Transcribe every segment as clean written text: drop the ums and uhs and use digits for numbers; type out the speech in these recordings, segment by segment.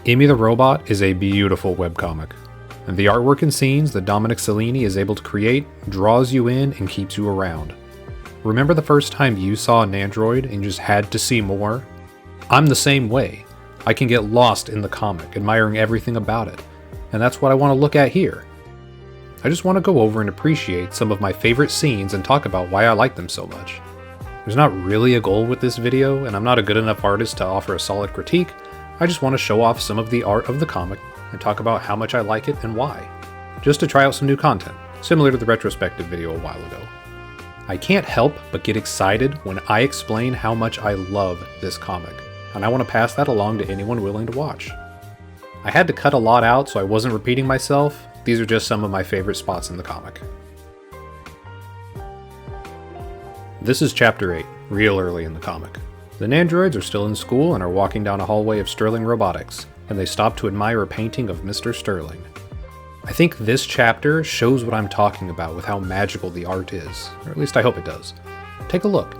Emmy the Robot is a beautiful webcomic, and the artwork and scenes that Dominic Cellini is able to create draws you in and keeps you around. Remember the first time you saw an android and just had to see more? I'm the same way. I can get lost in the comic, admiring everything about it, and that's what I want to look at here. I just want to go over and appreciate some of my favorite scenes and talk about why I like them so much. There's not really a goal with this video, and I'm not a good enough artist to offer a solid critique. I just want to show off some of the art of the comic and talk about how much I like it and why. Just to try out some new content, similar to the retrospective video a while ago. I can't help but get excited when I explain how much I love this comic, and I want to pass that along to anyone willing to watch. I had to cut a lot out so I wasn't repeating myself. These are just some of my favorite spots in the comic. This is Chapter 8, real early in the comic. The Nandroids are still in school and are walking down a hallway of Sterling Robotics, and they stop to admire a painting of Mr. Sterling. I think this chapter shows what I'm talking about with how magical the art is, or at least I hope it does. Take a look.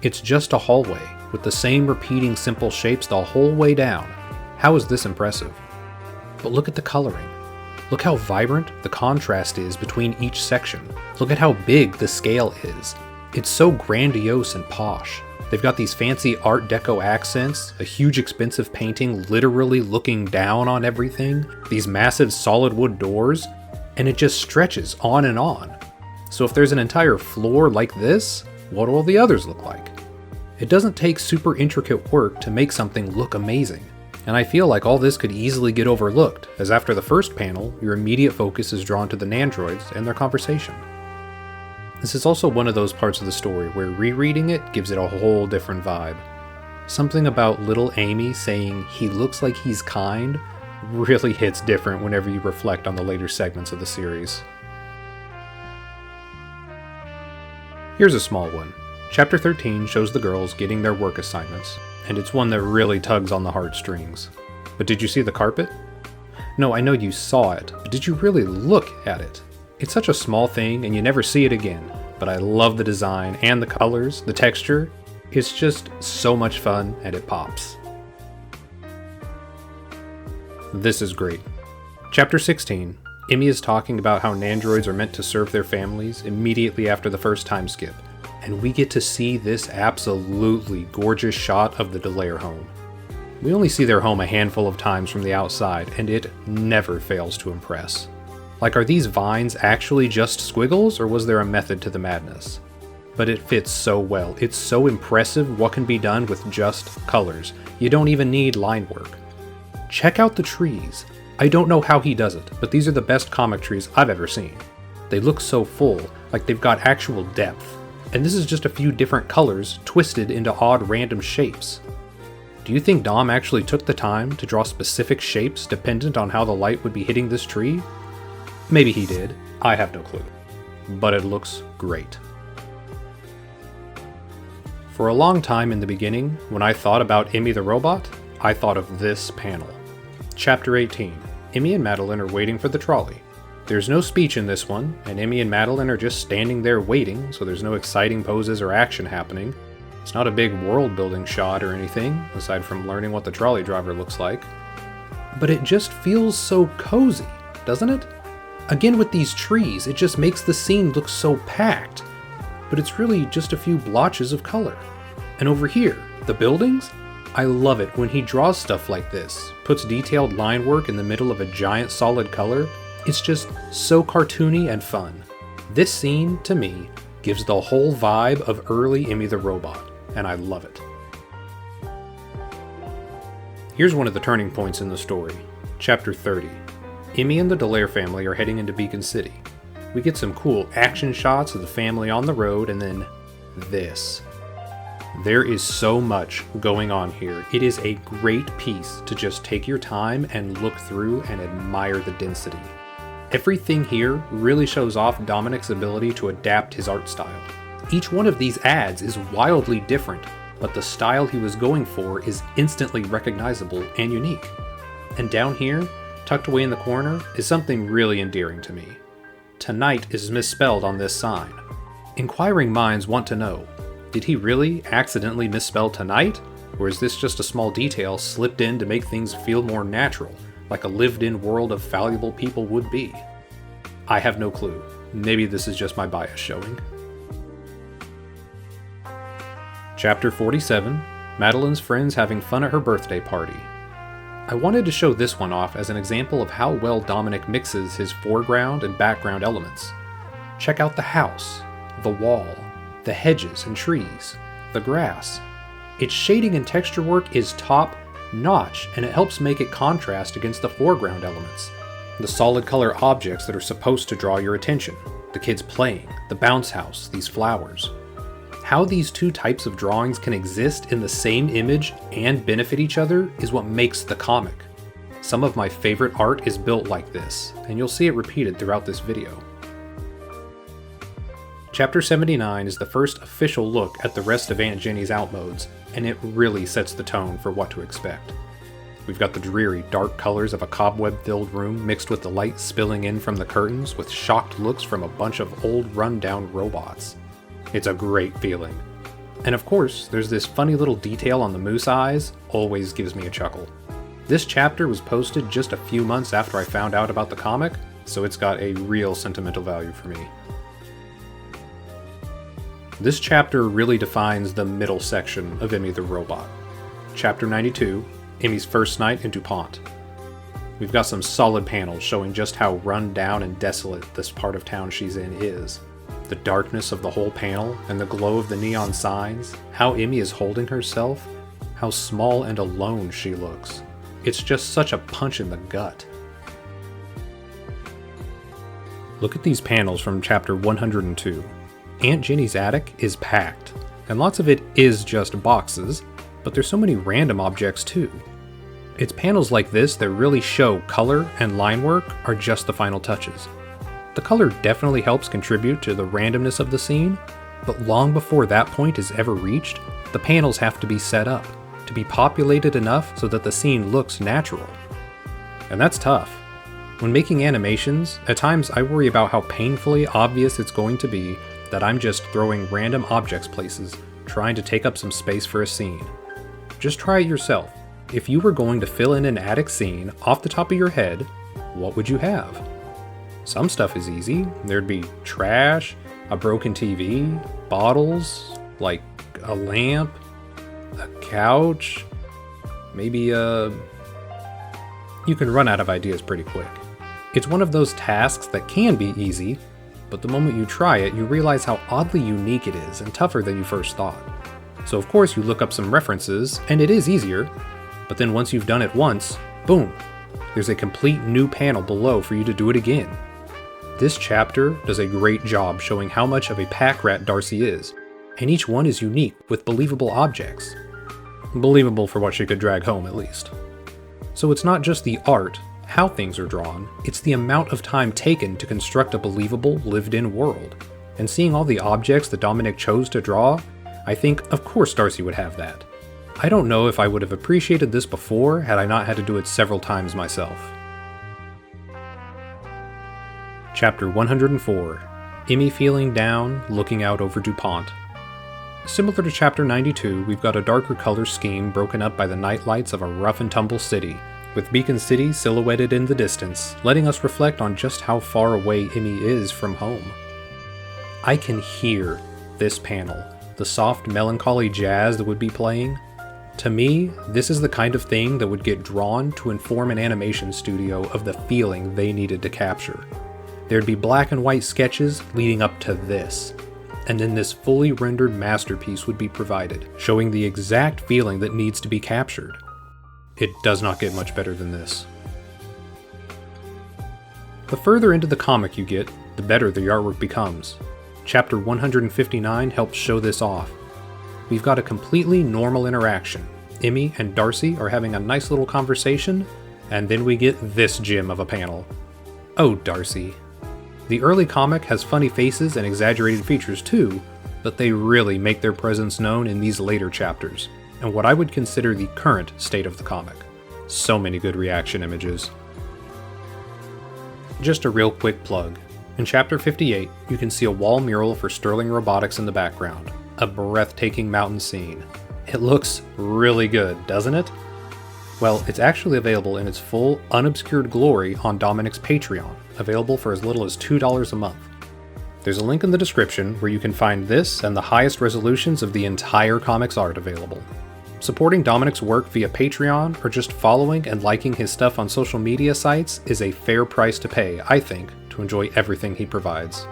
It's just a hallway, with the same repeating simple shapes the whole way down. How is this impressive? But look at the coloring. Look how vibrant the contrast is between each section. Look at how big the scale is. It's so grandiose and posh. They've got these fancy Art Deco accents, a huge expensive painting literally looking down on everything, these massive solid wood doors, and it just stretches on and on. So if there's an entire floor like this, what do all the others look like? It doesn't take super intricate work to make something look amazing, and I feel like all this could easily get overlooked, as after the first panel, your immediate focus is drawn to the Nandroids and their conversation. This is also one of those parts of the story where rereading it gives it a whole different vibe. Something about little Amy saying he looks like he's kind really hits different whenever you reflect on the later segments of the series. Here's a small one. Chapter 13 shows the girls getting their work assignments, and it's one that really tugs on the heartstrings. But did you see the carpet? No, I know you saw it, but did you really look at it? It's such a small thing and you never see it again, but I love the design and the colors, the texture. It's just so much fun and it pops. This is great. Chapter 16, Emmy is talking about how Nandroids are meant to serve their families immediately after the first time skip, and we get to see this absolutely gorgeous shot of the Delaire home. We only see their home a handful of times from the outside, and it never fails to impress. Like, are these vines actually just squiggles, or was there a method to the madness? But it fits so well. It's so impressive what can be done with just colors. You don't even need line work. Check out the trees. I don't know how he does it, but these are the best comic trees I've ever seen. They look so full, like they've got actual depth. And this is just a few different colors twisted into odd random shapes. Do you think Dom actually took the time to draw specific shapes dependent on how the light would be hitting this tree? Maybe he did, I have no clue, but it looks great. For a long time in the beginning, when I thought about Emmy the Robot, I thought of this panel. Chapter 18, Emmy and Madeline are waiting for the trolley. There's no speech in this one, and Emmy and Madeline are just standing there waiting, so there's no exciting poses or action happening. It's not a big world-building shot or anything, aside from learning what the trolley driver looks like. But it just feels so cozy, doesn't it? Again, with these trees, it just makes the scene look so packed, but it's really just a few blotches of color. And over here, the buildings? I love it when he draws stuff like this, puts detailed line work in the middle of a giant solid color. It's just so cartoony and fun. This scene, to me, gives the whole vibe of early Emmy the Robot, and I love it. Here's one of the turning points in the story. Chapter 30. Emmy and the Delaire family are heading into Beacon City. We get some cool action shots of the family on the road, and then this. There is so much going on here. It is a great piece to just take your time and look through and admire the density. Everything here really shows off Dominic's ability to adapt his art style. Each one of these ads is wildly different, but the style he was going for is instantly recognizable and unique. And down here, tucked away in the corner, is something really endearing to me. Tonight is misspelled on this sign. Inquiring minds want to know, did he really accidentally misspell tonight? Or is this just a small detail slipped in to make things feel more natural, like a lived-in world of fallible people would be? I have no clue. Maybe this is just my bias showing. Chapter 47, Madeline's friends having fun at her birthday party. I wanted to show this one off as an example of how well Dominic mixes his foreground and background elements. Check out the house, the wall, the hedges and trees, the grass. Its shading and texture work is top-notch, and it helps make it contrast against the foreground elements. The solid color objects that are supposed to draw your attention, the kids playing, the bounce house, these flowers. How these two types of drawings can exist in the same image and benefit each other is what makes the comic. Some of my favorite art is built like this, and you'll see it repeated throughout this video. Chapter 79 is the first official look at the rest of Aunt Jenny's outmodes, and it really sets the tone for what to expect. We've got the dreary, dark colors of a cobweb-filled room mixed with the light spilling in from the curtains with shocked looks from a bunch of old, run-down robots. It's a great feeling. And of course, there's this funny little detail on the moose eyes, always gives me a chuckle. This chapter was posted just a few months after I found out about the comic, so it's got a real sentimental value for me. This chapter really defines the middle section of Emmy the Robot. Chapter 92, Emmy's first night in DuPont. We've got some solid panels showing just how run down and desolate this part of town she's in is. The darkness of the whole panel and the glow of the neon signs, how Emmy is holding herself, how small and alone she looks. It's just such a punch in the gut. Look at these panels from chapter 102. Aunt Jenny's attic is packed, and lots of it is just boxes, but there's so many random objects too. It's panels like this that really show color and line work are just the final touches. The color definitely helps contribute to the randomness of the scene, but long before that point is ever reached, the panels have to be set up, to be populated enough so that the scene looks natural. And that's tough. When making animations, at times I worry about how painfully obvious it's going to be that I'm just throwing random objects places, trying to take up some space for a scene. Just try it yourself. If you were going to fill in an attic scene off the top of your head, what would you have? Some stuff is easy. There'd be trash, a broken TV, bottles, like a lamp, a couch, maybe you can run out of ideas pretty quick. It's one of those tasks that can be easy, but the moment you try it, you realize how oddly unique it is and tougher than you first thought. So of course you look up some references, and it is easier, but then once you've done it once, boom, there's a complete new panel below for you to do it again. This chapter does a great job showing how much of a pack rat Darcy is, and each one is unique with believable objects. Believable for what she could drag home, at least. So it's not just the art, how things are drawn, it's the amount of time taken to construct a believable, lived-in world. And seeing all the objects that Dominic chose to draw, I think of course Darcy would have that. I don't know if I would have appreciated this before had I not had to do it several times myself. Chapter 104, Emmy feeling down, looking out over DuPont. Similar to Chapter 92, we've got a darker color scheme broken up by the night lights of a rough and tumble city, with Beacon City silhouetted in the distance, letting us reflect on just how far away Emmy is from home. I can hear this panel, the soft melancholy jazz that would be playing. To me, this is the kind of thing that would get drawn to inform an animation studio of the feeling they needed to capture. There'd be black and white sketches leading up to this, and then this fully rendered masterpiece would be provided, showing the exact feeling that needs to be captured. It does not get much better than this. The further into the comic you get, the better the artwork becomes. Chapter 159 helps show this off. We've got a completely normal interaction. Emmy and Darcy are having a nice little conversation, and then we get this gem of a panel. Oh, Darcy. The early comic has funny faces and exaggerated features too, but they really make their presence known in these later chapters, and what I would consider the current state of the comic. So many good reaction images. Just a real quick plug. In Chapter 58, you can see a wall mural for Sterling Robotics in the background, a breathtaking mountain scene. It looks really good, doesn't it? Well, it's actually available in its full, unobscured glory on Dominic's Patreon, available for as little as $2 a month. There's a link in the description where you can find this and the highest resolutions of the entire comic's art available. Supporting Dominic's work via Patreon or just following and liking his stuff on social media sites is a fair price to pay, I think, to enjoy everything he provides.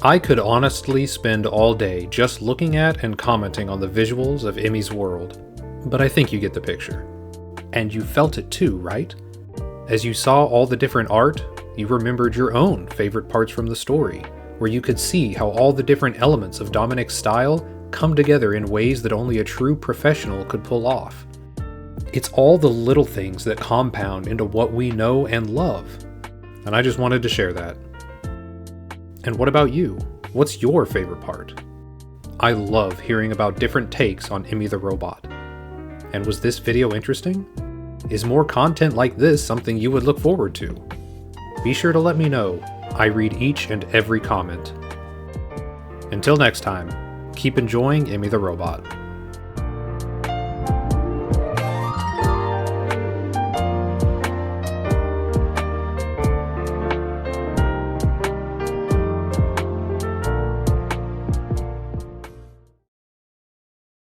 I could honestly spend all day just looking at and commenting on the visuals of Emmy's world, but I think you get the picture. And you felt it too, right? As you saw all the different art, you remembered your own favorite parts from the story, where you could see how all the different elements of Dominic's style come together in ways that only a true professional could pull off. It's all the little things that compound into what we know and love, and I just wanted to share that. And what about you? What's your favorite part? I love hearing about different takes on Emmy the Robot. And was this video interesting? Is more content like this something you would look forward to? Be sure to let me know. I read each and every comment. Until next time, keep enjoying Emmy the Robot.